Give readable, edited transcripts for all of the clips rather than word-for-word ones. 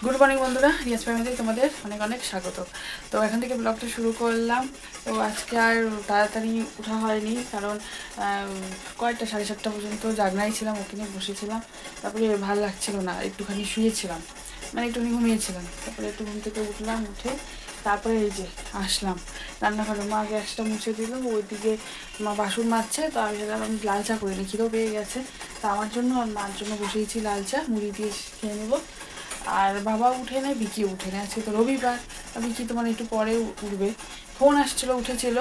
Good morning বন্ধুরা, Riaz family তোমাদের অনেক অনেক স্বাগত। তো এখান থেকে ব্লগটা শুরু করলাম। তো আজকে আর তাড়াতাড়ি ওঠা হয়নি, কারণ কয়েকটা 7:30 পর্যন্ত জাগনাই ছিলাম, ওখানে বসেছিলাম। তারপরে ভালো লাগছিল না, একটুখানি শুয়েছিলাম, মানে একটুখানি ঘুমিয়েছিলাম। তারপরে একটু ঘুম থেকে উঠলাম, উঠে তারপরে এই যে আসলাম রান্নাঘরে। মা গ্যাসটা মুছে দিল, ওইদিকে মা বাসন মাজছে। তো আমি লাল চা করিনি, খিদেও পেয়ে গেছে। তা আমার জন্য আর মার জন্য বসিয়েছি লাল চা, মুড়ি দিয়ে খেয়ে নেবো। আর বাবা উঠে নেয়, বিকি উঠে নেয়। আজকে তো রবিবার, বিকি তো মানে একটু পরে উঠবে। ফোন আসছিলো, উঠেছিল,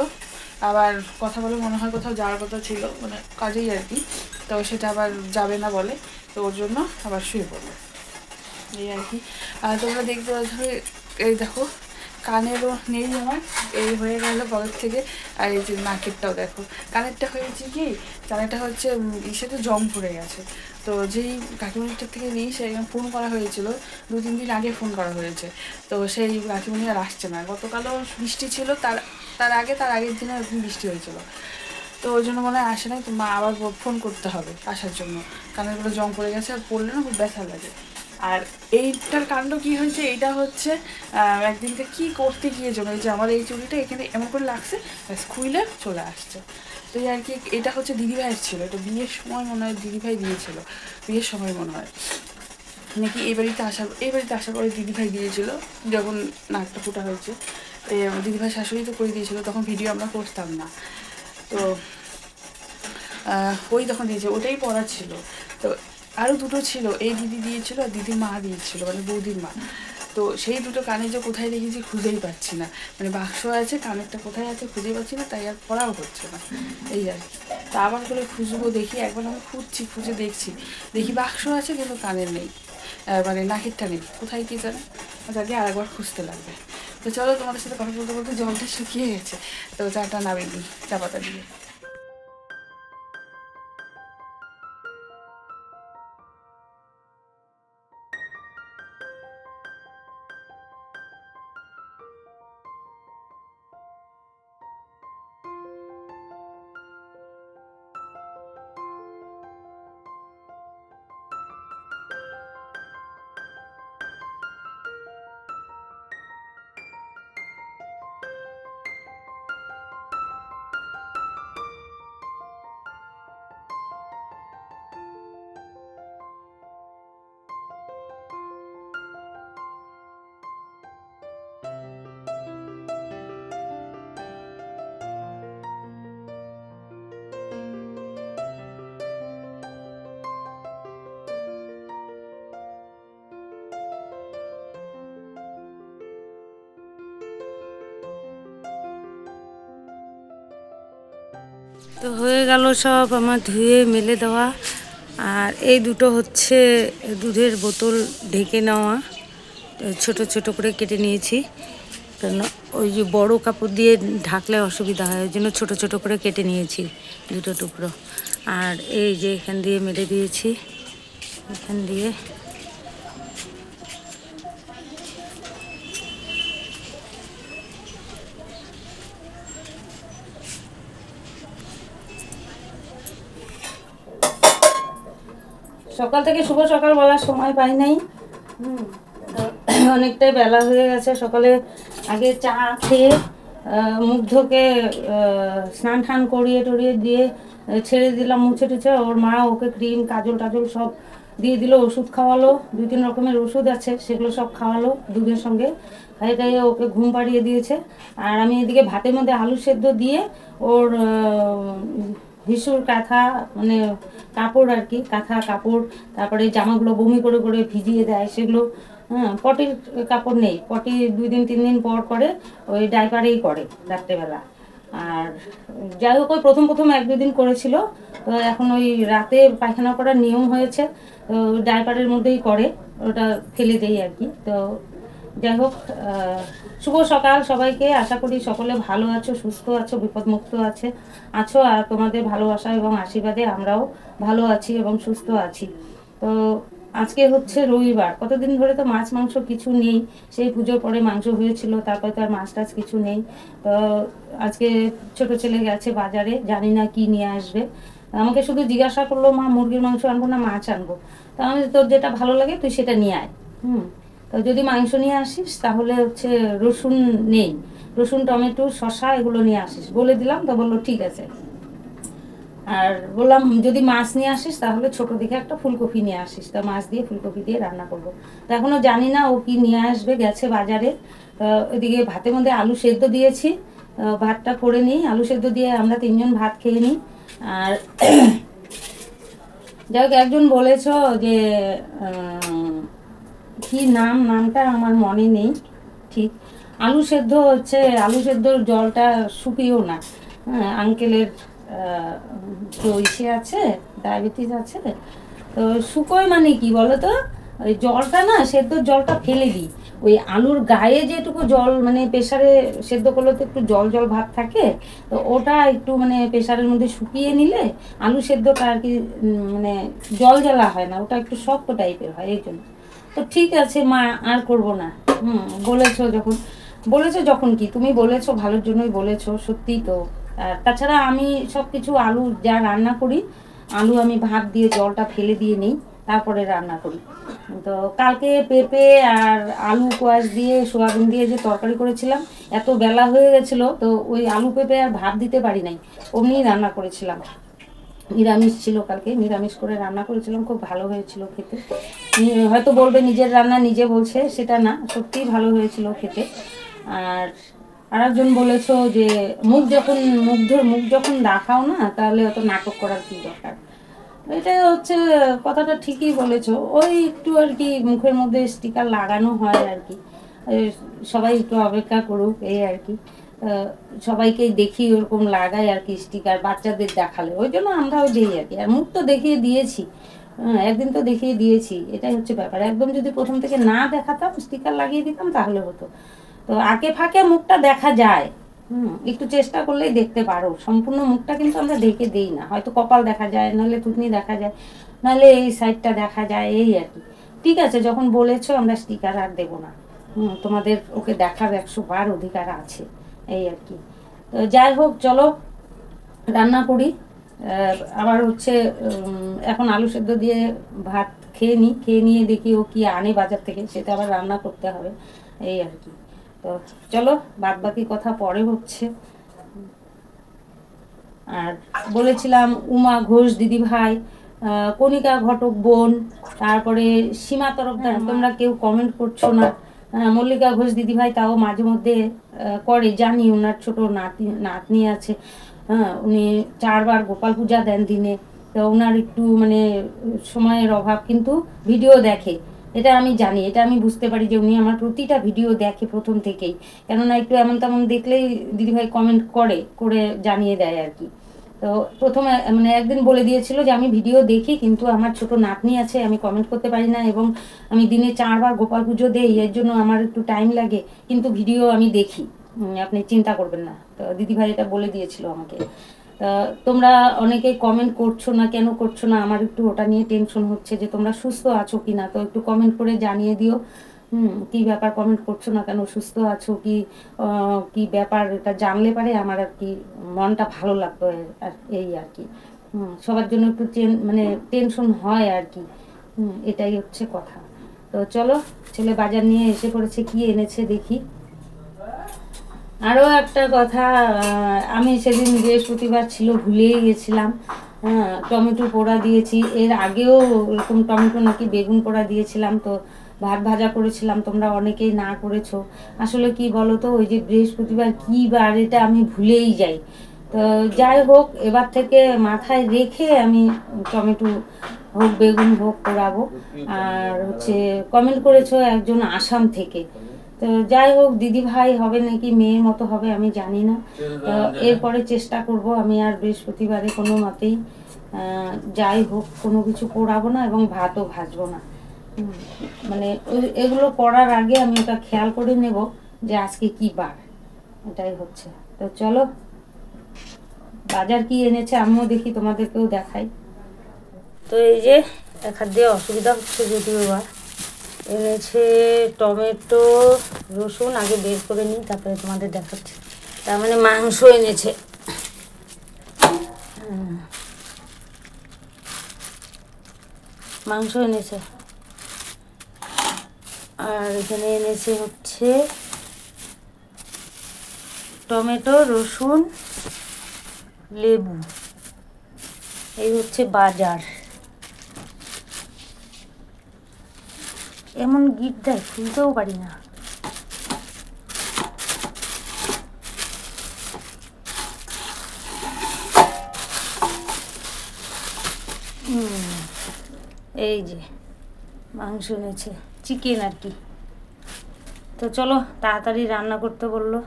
আবার কথা বলে মনে হয় কোথাও যাওয়ার কথা ছিল, মানে কাজেই আর কি। তো সেটা আবার যাবে না বলে, তো ওর জন্য আবার শুয়ে পড়বে, এই আর কি। আর তোমরা দেখতে পাচ্ছ, এই দেখো কানেরও নেই আমার, এই হয়ে গেল পরের থেকে। আর এই যে নাকেরটাও দেখো, কানেরটা হয়েছে কি, কানেরটা হচ্ছে ইসেতে জং পড়ে গেছে। তো যেই কাকিমণিটার থেকে নিই, সেই ফোন করা হয়েছিল, 2-3 দিন আগে ফোন করা হয়েছে। তো সেই কাকিমণি আর আসছে না। গতকালও বৃষ্টি ছিল, তার আগের দিনে এরকম বৃষ্টি হয়েছিল। তো ওই জন্য মনে হয় আসে নাই। তো মা আবার ফোন করতে হবে আসার জন্য, কানেরগুলো জং পড়ে গেছে, আর পড়লে না খুব ব্যথা লাগে। আর এইটার কাণ্ড কি হয়েছে, এইটা হচ্ছে একদিনকে কি করতে গিয়ে জন্য যে আমার এই চুড়িটা এখানে এমন করে লাগছে, খুইলে চলে আসছে। তো এই আর কি, এটা হচ্ছে দিদিভাইয়ের ছিল, এটা বিয়ের সময় মনে হয় দিদিভাই দিয়েছিল, বিয়ের সময় মনে হয় নাকি এই বাড়িতে আসার পরে দিদিভাই দিয়েছিল, যখন নাকটা ফোটা হয়েছে। দিদিভাই শাশুড়ি তো করে দিয়েছিল, তখন ভিডিও আমরা করতাম না। তো ওই তখন দিয়েছে, ওটাই পড়া ছিল। তো আরও দুটো ছিল, এই দিদি দিয়েছিল আর দিদির মা দিয়েছিল, মানে বৌদির মা। তো সেই দুটো কানে যে কোথায় রেখেছি খুঁজেই পাচ্ছি না, মানে বাক্স আছে, কানেরটা কোথায় আছে খুঁজেই পাচ্ছি না, তাই আর পড়াও হচ্ছে না, এই আর কি। তা আবার করে খুঁজবো, দেখি একবার আমি খুঁজে দেখি বাক্স আছে কিন্তু কানের নেই, মানে নাকেরটা নেই, কোথায় কি জানে, তাকে আর একবার খুঁজতে লাগবে। তো চলো, তোমাদের সাথে কথা বলতে বলতে জলটা শুকিয়ে গেছে, তো চাটা নামিয়ে দিই চা পাতা দিয়ে। তো হয়ে গেল সব আমার ধুয়ে মেলে দেওয়া। আর এই দুটো হচ্ছে দুধের বোতল ঢেকে নেওয়া, ছোট ছোট করে কেটে নিয়েছি, কারণ ওই যে বড় কাপড় দিয়ে ঢাকলে অসুবিধা হয়, ওই জন্য ছোটো ছোটো করে কেটে নিয়েছি দুটো টুকরো। আর এই যে এখান দিয়ে মেলে দিয়েছি, এখান দিয়ে সকাল থেকে শুভ সকাল বলার সময় পাই নাই, অনেকটাই বেলা হয়ে গেছে। সকালে আগে চা খেয়ে মুখ ধুকে স্নান টান করিয়ে টরিয়ে দিয়ে ছেড়ে দিলাম, মুছে টুছে। ওর মা ওকে ক্রিম কাজল টাজল সব দিয়ে দিল, ওষুধ খাওয়ালো, 2-3 রকমের ওষুধ আছে, সেগুলো সব খাওয়ালো দুধের সঙ্গে, খাইয়ে টাইয়ে ওকে ঘুম পাড়িয়ে দিয়েছে। আর আমি এদিকে ভাতের মধ্যে আলু সেদ্ধ দিয়ে ওর ভিশুর কাঁথা, মানে কাপড় আর কি, কাঁথা কাপড়, তারপরে জামাগুলো বমি করে করে ভিজিয়ে দেয়, সেগুলো পটির কাপড় নেই, পটি 2-3 দিন পর করে, ওই ডাইপারেই করে রাত্রেবেলা। আর যাই হোক, ওই প্রথম 1-2 দিন করেছিল, তো এখন ওই রাতে পায়খানা করার নিয়ম হয়েছে, তো ডাইপারের মধ্যেই করে, ওটা ফেলে দেই আর কি। তো যাই হোক, শুভ সকাল সবাইকে। আশা করি সকলে ভালো আছো, সুস্থ আছো, বিপদমুক্ত আছো। আর তোমাদের ভালোবাসা এবং আশীর্বাদে আমরাও ভালো আছি এবং সুস্থ আছি। তো আজকে হচ্ছে রবিবার, কতদিন ধরে তো মাছ মাংস কিছু নেই, সেই পুজোর পরে মাংস হয়েছিল, তারপরে তো আর মাছ টাছ কিছু নেই। তো আজকে ছোট ছেলে গেছে বাজারে, জানি না কি নিয়ে আসবে। আমাকে শুধু জিজ্ঞাসা করলো, মা মুরগির মাংস আনবো না মাছ আনবো? তো আমি, তোর যেটা ভালো লাগে তুই সেটা নিয়ে আয়। তো যদি মাংস নিয়ে আসিস তাহলে হচ্ছে রসুন নেই, রসুন টমেটো শসা এগুলো নিয়ে আসিস বলে দিলাম। তো বললো ঠিক আছে। আর বললাম যদি মাছ নিয়ে আসিস তাহলে ছোট দেখে একটা ফুলকপি নিয়ে আসিস, তা মাছ দিয়ে ফুলকপি দিয়ে রান্না করবো। তো এখনো জানি না ও কি নিয়ে আসবে, গেছে বাজারে। এদিকে ভাতের মধ্যে আলু সেদ্ধ দিয়েছি, ভাতটা করে নিই, আলু সেদ্ধ দিয়ে আমরা 3 জন ভাত খেয়ে নিই। আর যাই হোক, একজন বলেছ যে কি নামটা আমার মনে নেই ঠিক, আলু সেদ্ধ হচ্ছে, আলু সেদ্ধর জলটা শুকিয়েও না। হ্যাঁ, আঙ্কেলের তো ইসে আছে, ডায়াবেটিস আছে। তো শুকোয় মানে কি বলো তো, ওই জলটা না, সেদ্ধর জলটা ফেলে দিই। ওই আলুর গায়ে যেটুকু জল, মানে প্রেসারে সেদ্ধ করলে তো একটু জল জল ভাব থাকে, তো ওটা একটু মানে প্রেসারের মধ্যে শুকিয়ে নিলে আলু সেদ্ধটা আর কি মানে জল জ্বালা হয় না, ওটা একটু শক্ত টাইপের হয়, এই জন্য। তো ঠিক আছে মা, আর করব না। বলেছো যখন কি তুমি বলেছো, ভালোর জন্যই বলেছো, সত্যিই তো। আর তাছাড়া আমি সব কিছু আলু যা রান্না করি, আলু আমি ভাত দিয়ে জলটা ফেলে দিয়ে নিই, তারপরে রান্না করি। তো কালকে পেঁপে আর আলু কোয়াশ দিয়ে সোয়াবিন দিয়ে যে তরকারি করেছিলাম, এত বেলা হয়ে গেছিলো, তো ওই আলু পেঁপে আর ভাত দিতে পারি নাই, অমনিই রান্না করেছিলাম। নিরামিষ ছিল কালকে, নিরামিষ করে রান্না করেছিলাম, খুব ভালো হয়েছিল খেতে। হয়তো বলবে নিজের রান্না নিজে বলছে, সেটা না, সত্যিই ভালো হয়েছিল খেতে। আর আরেকজন বলেছো যে মুখ যখন দেখাও না, তাহলে অত নাটক করার কি দরকার। এটা হচ্ছে কথাটা, ঠিকই বলেছো। ওই একটু আর কি মুখের মধ্যে স্টিকার লাগানো হয় আর কি, সবাই একটু অপেক্ষা করুক, এই আর কি। সবাইকে দেখি ওরকম লাগাই আর কি স্টিকার, বাচ্চাদের দেখালে, ওই জন্য আমরাও দিই আর কি। আর মুখ তো দেখিয়ে দিয়েছি, একদিন তো দেখিয়ে দিয়েছি, এটাই হচ্ছে ব্যাপার। একদম যদি প্রথম থেকে না দেখাতাম, স্টিকার লাগিয়ে দিতাম, তাহলে হতো। তো আঁকে ফাঁকে মুখটা দেখা যায়, একটু চেষ্টা করলেই দেখতে পারো। সম্পূর্ণ মুখটা কিন্তু আমরা ঢেকে দেই না, হয়তো কপাল দেখা যায়, নাহলে থুতনি দেখা যায়, নাহলে এই সাইডটা দেখা যায়, এই আর কি। ঠিক আছে, যখন বলেছো আমরা স্টিকার আর দেবো না। তোমাদের ওকে দেখার 100 বার অধিকার আছে, এই আর কি। তো যাই হোক, চলো রান্না করি। আবার হচ্ছে এখন আলু সেদ্ধ দিয়ে ভাত খেয়ে নিই, খেয়ে নিয়ে দেখি ও কি আনে বাজার থেকে, সেটা আবার রান্না করতে হবে, এই আর কি। তো চলো, বাদ বাকি কথা পরে হচ্ছে। আর বলেছিলাম উমা ঘোষ দিদি ভাই, কণিকা ঘটক বোন, তারপরে সীমা তরফদার, তোমরা কেউ কমেন্ট করছো না। মল্লিকা ঘোষ দিদি ভাই তাও মাঝে মধ্যে করে, জানি ওনার ছোট নাতনি আছে। হ্যাঁ, উনি 4 বার গোপাল পূজা দেন দিনে। তো ওনার একটু মানে সময়ের অভাব, কিন্তু ভিডিও দেখে, এটা আমি জানি, এটা আমি বুঝতে পারি যে উনি আমার প্রতিটা ভিডিও দেখে প্রথম থেকেই। কেননা একটু এমন তেমন দেখলেই দিদিভাই কমেন্ট করে জানিয়ে দেয় আর কি। তো প্রথমে মানে একদিন বলে দিয়েছিল যে আমি ভিডিও দেখি, কিন্তু আমার ছোট নাতনি আছে, আমি কমেন্ট করতে পারি না, এবং আমি দিনে 4 বার গোপাল পুজো দেই, এর জন্য আমার একটু টাইম লাগে, কিন্তু ভিডিও আমি দেখি, আপনি চিন্তা করবেন না। তো দিদিভাই এটা বলে দিয়েছিল আমাকে। তোমরা অনেকেই কমেন্ট করছো না, কেন করছো না, আমার একটু ওটা নিয়ে টেনশন হচ্ছে যে তোমরা সুস্থ আছো কি না। তো একটু কমেন্ট করে জানিয়ে দিও, কি ব্যাপার কমেন্ট করছো না কেন, সুস্থ আছো কি, কি ব্যাপার, এটা জানলে পারে আমার আর কি মনটা ভালো লাগতো, এই আর কি। সবার জন্য একটু মানে টেনশন হয় আর কি, এটাই হচ্ছে কথা। তো চলো, ছেলে বাজার নিয়ে এসে পড়েছে, কি এনেছে দেখি। আরও একটা কথা, আমি সেদিন বৃহস্পতিবার ছিল, ভুলেই গেছিলাম। হ্যাঁ, টমেটো পোড়া দিয়েছি, এর আগেও এরকম টমেটো নাকি বেগুন পোড়া দিয়েছিলাম, তো ভাত ভাজা করেছিলাম, তোমরা অনেকেই না করেছো। আসলে কি বলো তো, ওই যে বৃহস্পতিবার কী বার, এটা আমি ভুলেই যাই। তো যাই হোক, এবার থেকে মাথায় রেখে আমি টমেটো হোক বেগুন হোক পোড়াবো। আর হচ্ছে কমেন্ট করেছো একজন আসাম থেকে, তো যাই হোক, দিদি ভাই হবে নাকি মেয়ের মতো হবে আমি জানি না। এরপরে চেষ্টা করব আমি আর বৃহস্পতিবারে কোনো মতেই যাই হোক কোনো কিছু পোড়াবো না, এবং ভাতও ভাজবো না। মানে এগুলো করার আগে আমি ওটা খেয়াল করে নেব যে আজকে কি বার, এটাই হচ্ছে। তো চলো, বাজার কি এনেছে আমিও দেখি, তোমাদেরকেও দেখাই। তো এই যে এক হাত দিয়ে অসুবিধা হচ্ছে যদিও বা। এনেছে টমেটো রসুন, আগে বের করে নিই তারপরে তোমাদের দেখাচ্ছি। তার মানে মাংস এনেছে, মাংস এনেছে। আর এখানে এনেছে হচ্ছে টমেটো রসুন লেবু, এই হচ্ছে বাজার। এমন গিট দেয়, খুলতেও পারি না। এই যে মাংস এনেছে, চিকেন আর কি। তো চলো তাড়াতাড়ি রান্না করতে বললো।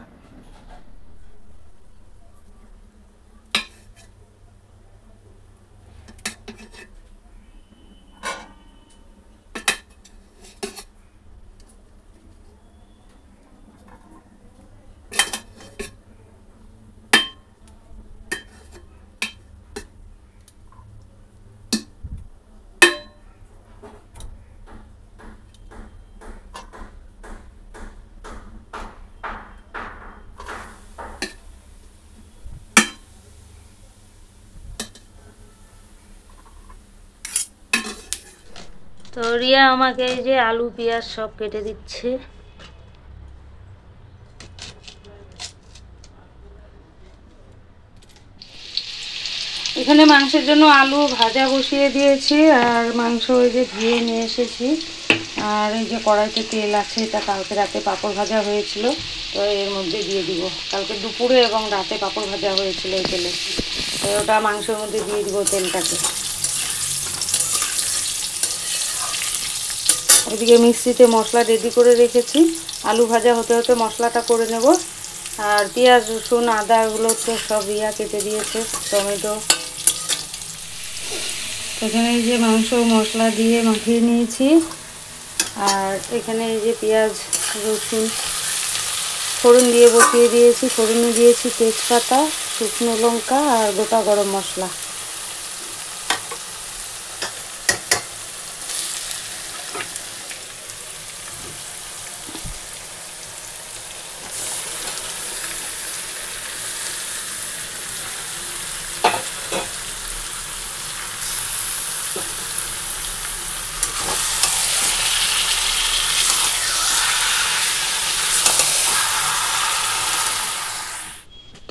তো রিয়া আমাকে এই যে আলু পেঁয়াজ সব কেটে দিচ্ছে। এখানে মাংসের জন্য আলু ভাজা বসিয়ে দিয়েছি, আর মাংস ওই যে ধুয়ে নিয়ে এসেছি। আর এই যে কড়াইতে তেল আছে, এটা কালকে রাতে পাঁপড় ভাজা হয়েছিল, তো এর মধ্যে দিয়ে দিব। কালকে দুপুরে এবং রাতে পাঁপড় ভাজা হয়েছিল এই তেলে, তো ওটা মাংসের মধ্যে দিয়ে দিব তেলটাকে। এদিকে মিক্সিতে মশলা রেডি করে রেখেছি, আলু ভাজা হতে হতে মশলাটা করে নেব। আর পেঁয়াজ রসুন আদাগুলো তো সব রিয়া কেটে দিয়েছে, টমেটো। এখানে এই যে মাংস মশলা দিয়ে মাখিয়ে নিয়েছি। আর এখানে এই যে পেঁয়াজ রসুন ফোড়ন দিয়ে বসিয়ে দিয়েছি, ফোড়নে দিয়েছি তেজপাতা, শুকনো লঙ্কা আর গোটা গরম মশলা।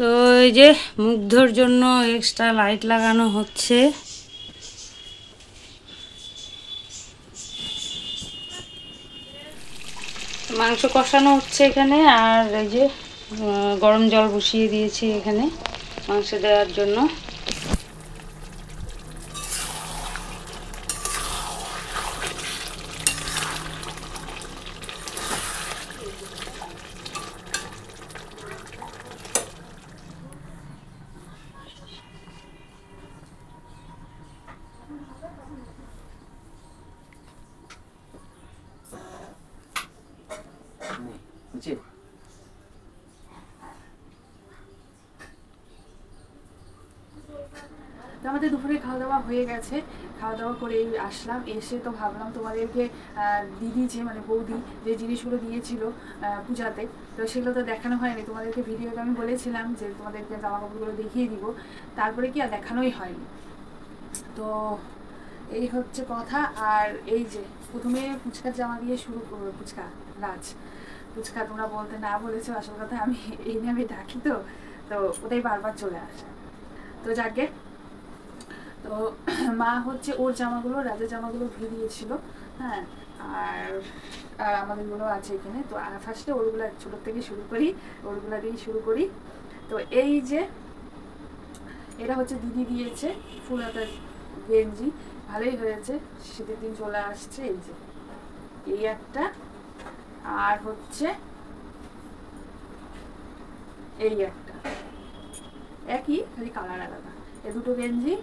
তো এই যে মুগ্ধর জন্য এক্সট্রা লাইট লাগানো হচ্ছে। মাংস কষানো হচ্ছে এখানে। আর এই যে গরম জল বসিয়ে দিয়েছি এখানে মাংস দেওয়ার জন্য। আমাদের দুপুরে খাওয়া দাওয়া হয়ে গেছে, খাওয়া দাওয়া করে আসলাম। এসে তো ভাবলাম তোমাদেরকে দিদি যে মানে বৌদি যে জিনিসগুলো দিয়েছিল পূজাতে, তো সেগুলো তো দেখানো হয়নি তোমাদেরকে। ভিডিওতে আমি বলেছিলাম যে তোমাদেরকে জামা কাপড়গুলো দেখিয়ে দিব, তারপরে কি আর দেখানোই হয়নি। তো এই হচ্ছে কথা। আর এই যে প্রথমে ফুচকার জামা দিয়ে শুরু করবো, ফুচকা রাজ ফুচকা তোমরা বলতে না বলেছো, আসল কথা আমি এই নামে ডাকি, তো তো ওটাই বারবার চলে আসে। তো যাকে তো মা হচ্ছে ওর জামাগুলো, রাজের জামাগুলো ধুয়ে দিয়েছিল, হ্যাঁ। আর আর আমাদেরগুলো আছে এখানে। তো ফার্স্টে ওরগুলো ছোটোর থেকে শুরু করি, ওরগুলো দিয়েই শুরু করি। তো এই যে এটা হচ্ছে দিদি দিয়েছে ফুল হাতার গেঞ্জি, ভালোই হয়েছে, শীতের দিন চলে আসছে। এই যে এই একটা, আর হচ্ছে এই একটা, একই খালি কালার আলাদা, এই দুটো গেঞ্জি।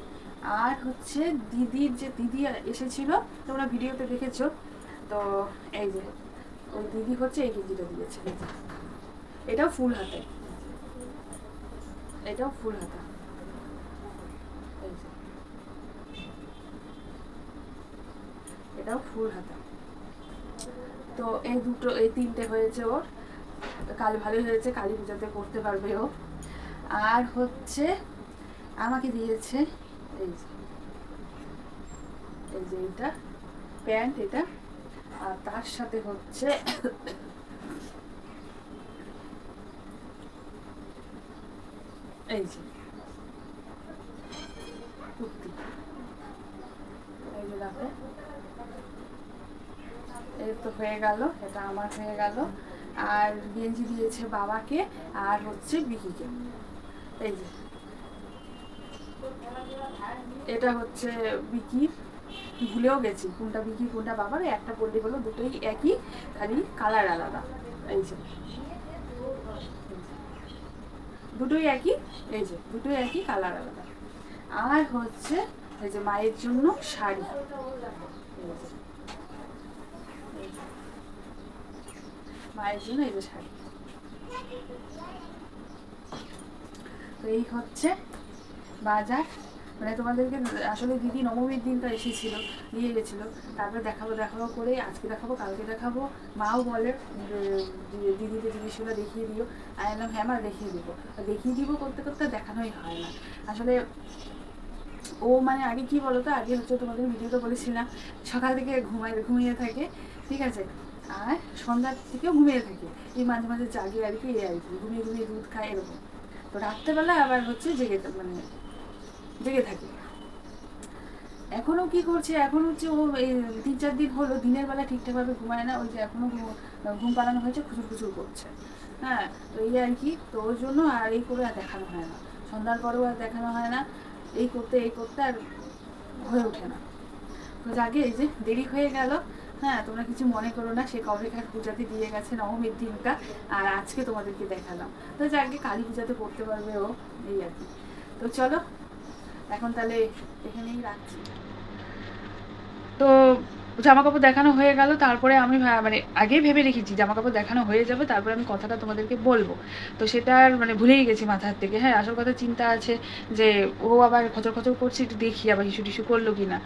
আর হচ্ছে দিদির যে দিদি এসেছিল তোমরা ভিডিওতে দেখেছো, তো এই যে ওই দিদি হচ্ছে এই গেঞ্জিটা দিয়েছে। এটাও ফুল হাতে, এটাও ফুল হাতা। এটাও ফুল হাতা। তো এই দুটো এই তিনটে হয়েছে ওর, কালী ভালোই হয়েছে, কালী পূজাতে করতে পারবে ও। আর হচ্ছে আমাকে দিয়েছে এই যে এটা প্যান্ট, এটা, আর তার সাথে হচ্ছে এই যে কুর্তি, এই যে দেখো, এই তো হয়ে গেল, এটা আমার হয়ে গেল। আর গেঞ্জি দিয়েছে বাবাকে আর হচ্ছে বিকিকে। এই যে এটা হচ্ছে বিকির, ভুলেও গেছি কোনটা বিকি কোনটা বাবার, একটা পড়লে হলো, দুটোই একই, খালি কালার আলাদা। এই যে দুটোই একই, এই যে দুটোই একই, কালার আলাদা। আর হচ্ছে এই যে মায়ের জন্য শাড়ি, মায়ের জন্য এই যে শাড়ি। তো এই হচ্ছে বাজার। মানে তোমাদেরকে আসলে দিদি নবমীর দিনটা এসেছিল, নিয়ে গেছিলো, তারপরে দেখাবো দেখাবো করে আজকে দেখাবো কালকে দেখাবো। মাও বলে দিদিকে জিনিসগুলো দেখিয়ে দিও, আমি বললাম হ্যাঁ মা দেখিয়ে দিব করতে করতে দেখানোই হয় না আসলে। ও মানে আগে কি বলতো, আগে হচ্ছে তোমাদের ভিডিওতে বলেছিলাম সকাল থেকে ঘুমিয়ে থাকে, ঠিক আছে, আর সন্ধ্যার থেকেও ঘুমিয়ে থাকে, এই মাঝে মাঝে জাগে আর কি, এই আর কি ঘুমিয়ে ঘুমিয়ে দুধ খায় এরকম। তো রাত্রেবেলা আবার হচ্ছে জেগে থাকে। এখনো কি করছে, এখন হচ্ছে ও এই 3-4 দিন হলো দিনের বেলা ঠিকঠাকভাবে ঘুমায় না, ওই যে এখনো ঘুম পাড়ানো হয়েছে, খুচুর করছে। হ্যাঁ, তো এই আর কি, তো ওর জন্য আর এই করে আর দেখানো হয় না, সন্ধ্যার পরেও আর দেখানো হয় না, এই করতে আর হয়ে ওঠে না। তো যাকে এই যে দেরি হয়ে গেল, হ্যাঁ তোমরা কিছু মনে করো না, সে কবেকার পূজাতে দিয়ে গেছে নবমীর দিনটা, আর আজকে তোমাদেরকে দেখালাম। তো যাকে কালী পূজাতে পড়তে পারবে ও, এই আর কি। তো চলো এখন তাহলে এখানেই রাখছি। তো জামা কাপড় দেখানো হয়ে গেল, তারপরে আমি মানে আগেই ভেবে রেখেছি জামা কাপড় দেখানো হয়ে যাবে, তারপরে আমি কথাটা তোমাদেরকে বলবো। তো সেটা আর মানে ভুলেই গেছি মাথার থেকে। হ্যাঁ, আসল কথা চিন্তা আছে যে ও আবার খচর করছে, একটু দেখি আবার হিসু করলো কিনা।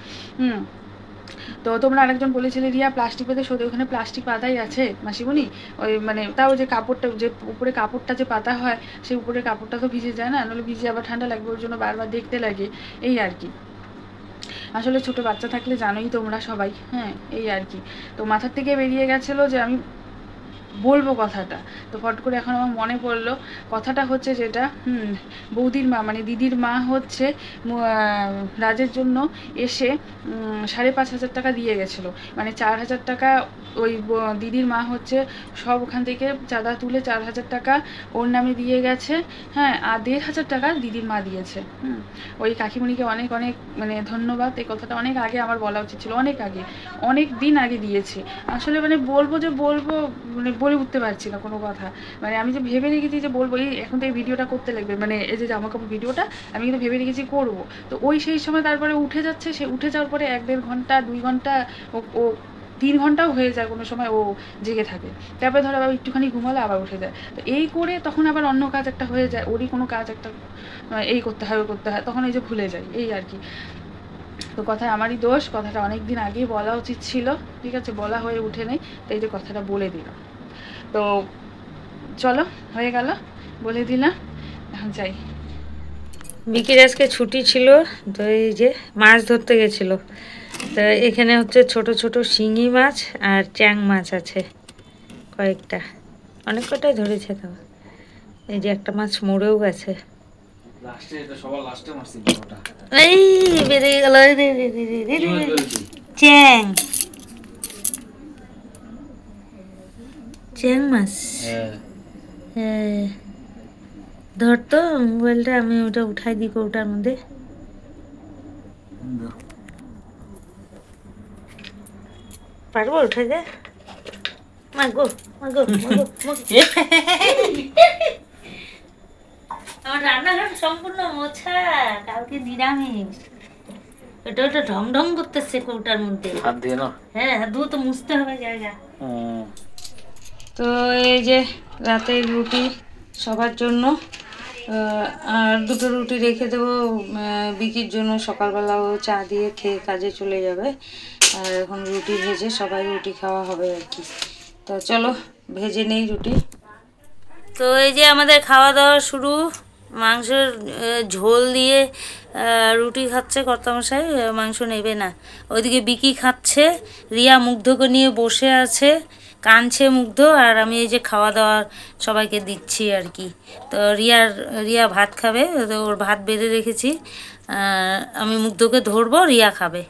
তো তোমরা আরেকজন বলেছিলে রিয়া প্লাস্টিক পেতে, সত্যি ওখানে প্লাস্টিক পাতাই আছে মাসিমণি, ওই মানে তাও যে কাপড়টা, যে উপরে কাপড়টা যে পাতা হয়, সেই উপরে কাপড়টা তো ভিজে যায় না, নাহলে ভিজে আবার ঠান্ডা লাগবে, ওর জন্য বারবার দেখতে লাগে, এই আর কি। আসলে ছোটো বাচ্চা থাকলে জানোই তোমরা সবাই, হ্যাঁ এই আর কি। তো মাথার থেকে বেরিয়ে গেছিলো যে আমি বলবো কথাটা, তো ফট করে এখন আমার মনে পড়লো। কথাটা হচ্ছে যেটা, বৌদির মা মানে দিদির মা হচ্ছে রাজের জন্য এসে 5,500 টাকা দিয়ে গেছিলো, মানে 4,000 টাকা ওই দিদির মা হচ্ছে সব ওখান থেকে চাঁদা তুলে 4,000 টাকা ওর নামে দিয়ে গেছে, হ্যাঁ, আর 1,500 টাকা দিদির মা দিয়েছে। ওই কাকিমণিকে অনেক অনেক মানে ধন্যবাদ। এই কথাটা অনেক আগে আমার বলা উচিত ছিল, অনেক দিন আগে দিয়েছি। আসলে মানে বলবো মানে বলে উঠতে পারছি না কোনো কথা, মানে আমি যে ভেবে রেখেছি যে বলবো, এই এখন তো এই ভিডিওটা করতে লাগবে, মানে এই যে জামা কাপড় ভিডিওটা আমি কিন্তু ভেবে রেখেছি করবো। তো সেই সময় তারপরে উঠে যাচ্ছে, সে উঠে যাওয়ার পরে 1-1.5 ঘন্টা 2 ঘন্টা ও 3 ঘন্টাও হয়ে যায় কোনো সময়, ও জেগে থাকে, তারপরে ধরো আবার একটুখানি ঘুমালে আবার উঠে যায়। তো এই করে তখন আবার অন্য কাজ একটা হয়ে যায়, ওরই কোনো কাজ একটা এই করতে হয় তখন এই যে ভুলে যায়, এই আর কি। তো কথায় আমারই দোষ, কথাটা অনেক দিন আগেই বলা উচিত ছিল, ঠিক আছে, বলা হয়ে উঠে নেই, তো এই যে কথাটা বলে দিলাম। তো চলো হয়ে গেল, বলে দিলাম, এখন যাই। বিকির আজকে ছুটি ছিল, তো এই যে মাছ ধরতে গেছিলো। তো এখানে হচ্ছে ছোট ছোট শিঙি মাছ আর চ্যাং মাছ আছে কয়েকটা, অনেক কটাই ধরেছে। তো এই যে একটা মাছ মরেও গেছে, এই বেরিয়ে গেল চ্যাং মাছ। হ্যাঁ ধরতো মোবাইলটা, আমি ওটা উঠাই দিই ওটার মধ্যে। পারবো উঠাই দে, মাগো মাগো মাগো আমার রান্নাঘর সম্পূর্ণ মোছা, কালকে নিরামিষ। ওটা ঢং ঢং করতেছে কৌটার মধ্যে, হ্যাঁ ধুয়ে তো মুছতে হবে জায়গা। তো এই যে রাতের রুটি সবার জন্য, আর 2টো রুটি রেখে দেবো বিকির জন্য, সকালবেলাও চা দিয়ে খেয়ে কাজে চলে যাবে। আর এখন রুটি ভেজে সবাই রুটি খাওয়া হবে আর কি। তো চলো ভেজে নেই রুটি। তো এই যে আমাদের খাওয়া দাওয়া শুরু, মাংসের ঝোল দিয়ে রুটি খাচ্ছে কর্তামশাই, মাংস নেবে না। ওইদিকে বিকি খাচ্ছে, রিয়া মুগ্ধকে নিয়ে বসে আছে, কাঁদছে মুগ্ধ, আর আমি এই যে খাওয়া দাওয়া সবাইকে দিচ্ছি আর কি। তো রিয়া ভাত খাবে, তো ওর ভাত বেড়ে রেখেছি, আমি মুগ্ধকে ধরবো, রিয়া খাবে।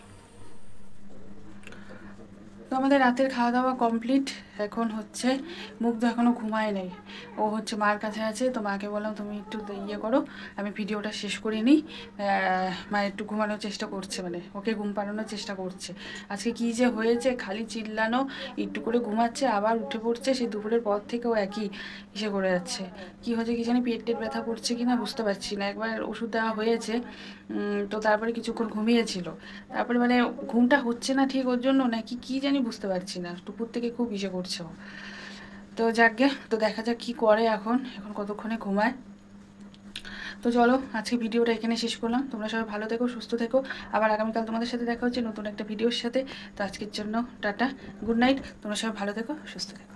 তো আমাদের রাতের খাওয়া দাওয়া কমপ্লিট। এখন হচ্ছে মুগ্ধ এখনও ঘুমায় নেই, ও হচ্ছে মার কাছে আছে। তো মাকে বললাম তুমি একটু ইয়ে করো, আমি ভিডিওটা শেষ করে নিই। মা একটু ঘুমানোর চেষ্টা করছে, মানে ওকে ঘুম পাড়ানোর চেষ্টা করছে। আজকে কী যে হয়েছে, খালি চিল্লানো, একটু করে ঘুমাচ্ছে আবার উঠে পড়ছে। সেই দুপুরের পর থেকেও একই ইসে করে যাচ্ছে। কী হয়েছে কি জানি, পেট ব্যথা করছে কি না বুঝতে পারছি না। একবার ওষুধ দেওয়া হয়েছে, তো তারপরে কিছুক্ষণ ঘুমিয়েছিল, তারপরে মানে ঘুমটা হচ্ছে না ঠিক ওর জন্য নাকি কী জানি বুঝতে পারছি না, দুপুর থেকে খুব ইসে করছে ও। তো যাকগে, তো দেখা যাক কী করে এখন কতক্ষণে ঘুমায়। তো চলো আজকে ভিডিওটা এখানে শেষ করলাম। তোমরা সবাই ভালো থেকো, সুস্থ থেকো। আবার আগামীকাল তোমাদের সাথে দেখা হচ্ছে নতুন একটা ভিডিওর সাথে। তো আজকের জন্য টাটা, গুড নাইট। তোমরা সবাই ভালো থেকো, সুস্থ থেকো।